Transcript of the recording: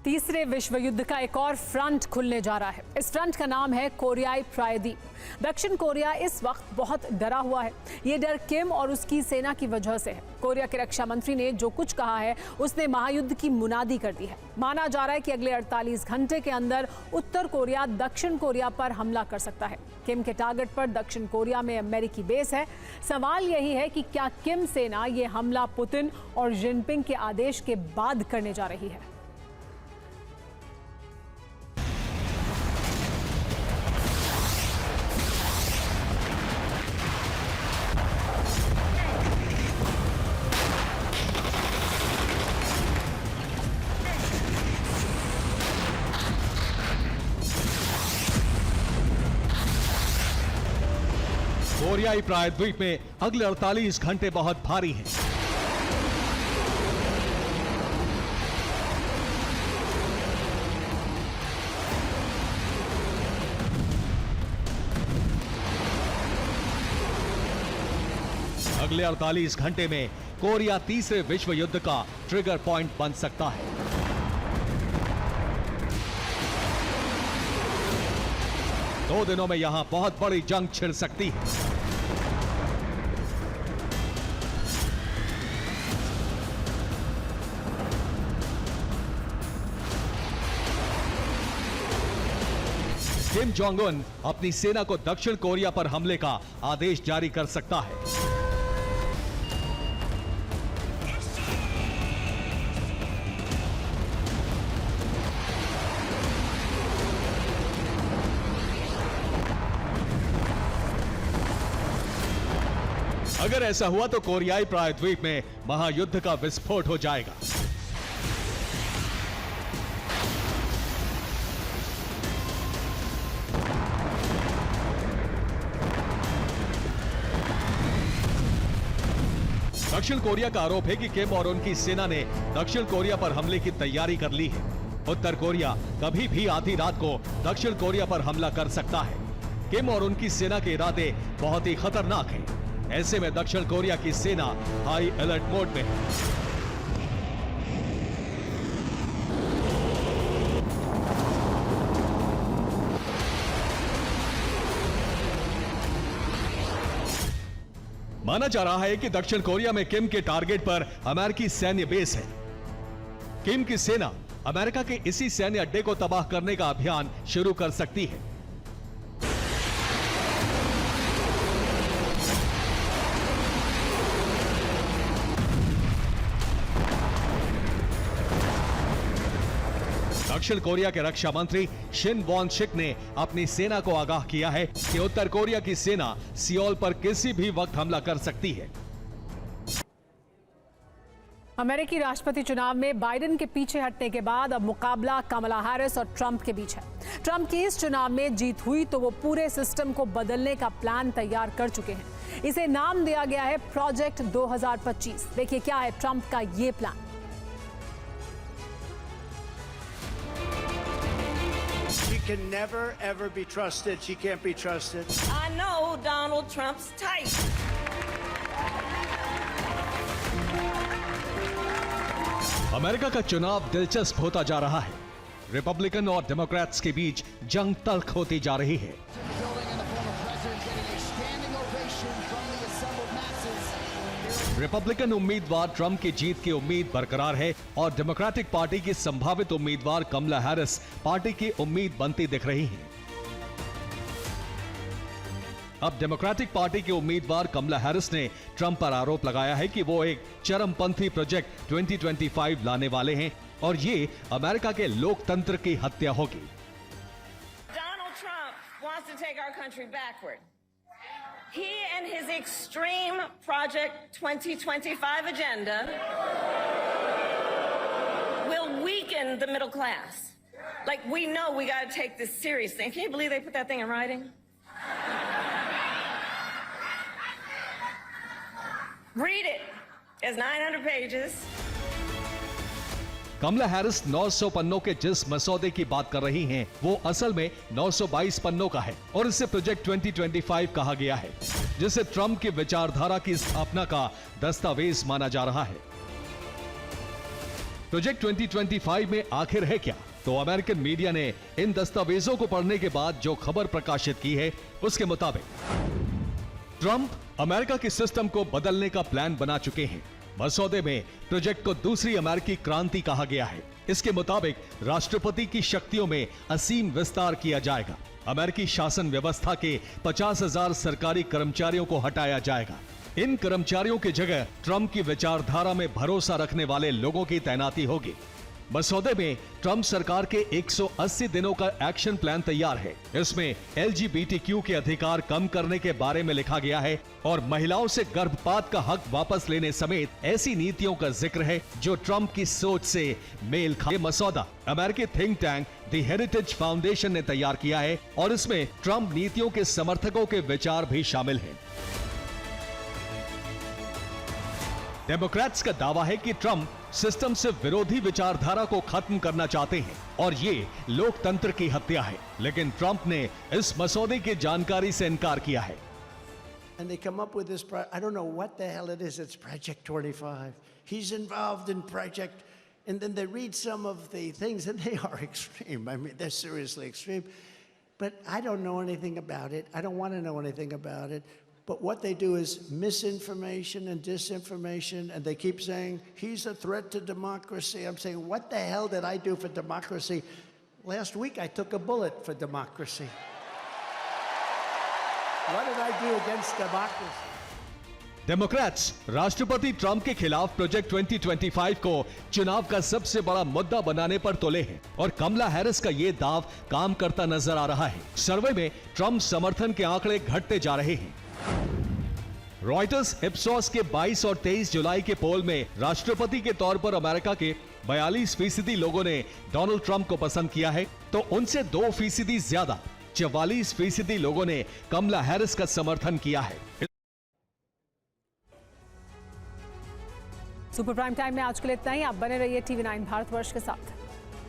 तीसरे विश्व युद्ध का एक और फ्रंट खुलने जा रहा है। इस फ्रंट का नाम है कोरियाई प्रायद्वीप। दक्षिण कोरिया इस वक्त बहुत डरा हुआ है। ये डर किम और उसकी सेना की वजह से है। कोरिया के रक्षा मंत्री ने जो कुछ कहा है उसने महायुद्ध की मुनादी कर दी है। माना जा रहा है कि अगले 48 घंटे के अंदर उत्तर कोरिया दक्षिण कोरिया पर हमला कर सकता है। किम के टारगेट पर दक्षिण कोरिया में अमेरिकी बेस है। सवाल यही है कि क्या किम सेना ये हमला पुतिन और जिनपिंग के आदेश के बाद करने जा रही है। कोरियाई प्रायद्वीप में अगले 48 घंटे बहुत भारी हैं। अगले 48 घंटे में कोरिया तीसरे विश्व युद्ध का ट्रिगर पॉइंट बन सकता है। दो दिनों में यहां बहुत बड़ी जंग छिड़ सकती है। किम जोंग उन अपनी सेना को दक्षिण कोरिया पर हमले का आदेश जारी कर सकता है। अगर ऐसा हुआ तो कोरियाई प्रायद्वीप में महायुद्ध का विस्फोट हो जाएगा। दक्षिण कोरिया का आरोप है कि किम और उनकी सेना ने दक्षिण कोरिया पर हमले की तैयारी कर ली है। उत्तर कोरिया कभी भी आधी रात को दक्षिण कोरिया पर हमला कर सकता है। किम और उनकी सेना के इरादे बहुत ही खतरनाक हैं। ऐसे में दक्षिण कोरिया की सेना हाई अलर्ट मोड में है। माना जा रहा है कि दक्षिण कोरिया में किम के टारगेट पर अमेरिकी सैन्य बेस है। किम की सेना अमेरिका के इसी सैन्य अड्डे को तबाह करने का अभियान शुरू कर सकती है। दक्षिण कोरिया के रक्षा मंत्री शिन वॉन शिक ने अपनी सेना को आगाह किया है कि उत्तर कोरिया की सेना सियोल पर किसी भी वक्त हमला कर सकती है। अमेरिकी राष्ट्रपति चुनाव में बाइडेन के पीछे हटने के बाद अब मुकाबला कमला हैरिस और ट्रंप के बीच है। ट्रंप की इस चुनाव में जीत हुई तो वो पूरे सिस्टम को बदलने का प्लान तैयार कर चुके हैं। इसे नाम दिया गया है प्रोजेक्ट 2025। देखिए क्या है ट्रंप का ये plan. She can never ever be trusted. She can't be trusted. I know Donald Trump's type. America का चुनाव दिलचस्प होता जा रहा है। रिपब्लिकन और डेमोक्रेट्स के बीच जंग तल्ख होती जा रही है। रिपब्लिकन उम्मीदवार ट्रंप की जीत की उम्मीद बरकरार है और डेमोक्रेटिक पार्टी की संभावित उम्मीदवार कमला हैरिस पार्टी की उम्मीद बनती दिख रही हैं। अब डेमोक्रेटिक पार्टी के उम्मीदवार कमला हैरिस ने ट्रंप पर आरोप लगाया है कि वो एक चरमपंथी प्रोजेक्ट 2025 लाने वाले हैं और ये अमेरिका के लोकतंत्र की हत्या होगी। Donald Trump wants to take our country backward. He and his extreme Project 2025 agenda will weaken the middle class. Like, we know we got to take this seriously. Can you believe they put that thing in writing? Read it. It's 900 pages. Kamala Harris 900 पन्नों के जिस मसौदे की बात कर रही हैं, वो असल में 922 पन्नों का है और इसे प्रोजेक्ट 2025 कहा गया है, जिसे ट्रंप की विचारधारा की स्थापना का दस्तावेज माना जा रहा है। प्रोजेक्ट 2025 में आखिर है क्या? तो अमेरिकन मीडिया ने इन दस्तावेजों को पढ़ने के बाद जो खबर प्रकाशित की है उसके मुताबिक ट्रंप अमेरिका के सिस्टम को बदलने का प्लान बना चुके हैं। मसौदे में प्रोजेक्ट को दूसरी अमेरिकी क्रांति कहा गया है। इसके मुताबिक राष्ट्रपति की शक्तियों में असीम विस्तार किया जाएगा। अमेरिकी शासन व्यवस्था के 50,000 सरकारी कर्मचारियों को हटाया जाएगा। इन कर्मचारियों की जगह ट्रंप की विचारधारा में भरोसा रखने वाले लोगों की तैनाती होगी। मसौदे में ट्रंप सरकार के 180 दिनों का एक्शन प्लान तैयार है। इसमें LGBTQ के अधिकार कम करने के बारे में लिखा गया है और महिलाओं से गर्भपात का हक वापस लेने समेत ऐसी नीतियों का जिक्र है जो ट्रंप की सोच से मेल खा। ये मसौदा अमेरिकी think tank the heritage foundation ने तैयार किया है और इसमें ट्रंप नीतियों के समर्थकों के विचार भी शामिल हैं। डेमोक्रेट्स का दावा है कि ट्रंप सिस्टम से विरोधी विचारधारा को खत्म करना चाहते हैं और ये लोकतंत्र की हत्या है, लेकिन ट्रंप ने इस मसौदे की जानकारी से इनकार किया है। And they come up with this, I don't know what the hell it is, it's Project 25. He's involved in Project, and then they read some of the things and they are extreme. I mean, they're seriously extreme. But I don't know anything about it. I don't want to know anything about it. But what they do is misinformation and disinformation, and they keep saying, he's a threat to democracy. I'm saying, what the hell did I do for democracy? Last week, I took a bullet for democracy. What did I do against democracy? Democrats राष्ट्रपति Trump के खिलाफ project 2025 को चुनाव का सबसे बड़ा मुद्दा बनाने पर तुले हैं और कमला हैरिस का ये दाव काम करता नजर आ रहा है। सर्वे में ट्रंप समर्थन के आंकड़े घटते जा रहे हैं। रॉयटर्स इप्सॉस के 22 और 23 जुलाई के पोल में राष्ट्रपति के तौर पर अमेरिका के 42% लोगों ने डोनाल्ड ट्रंप को पसंद किया है, तो उनसे 2% ज्यादा 44% लोगों ने कमला हैरिस का समर्थन किया है। सुपर प्राइम टाइम में आज के लिए इतना ही। आप बने रहिए TV9 भारतवर्ष के साथ।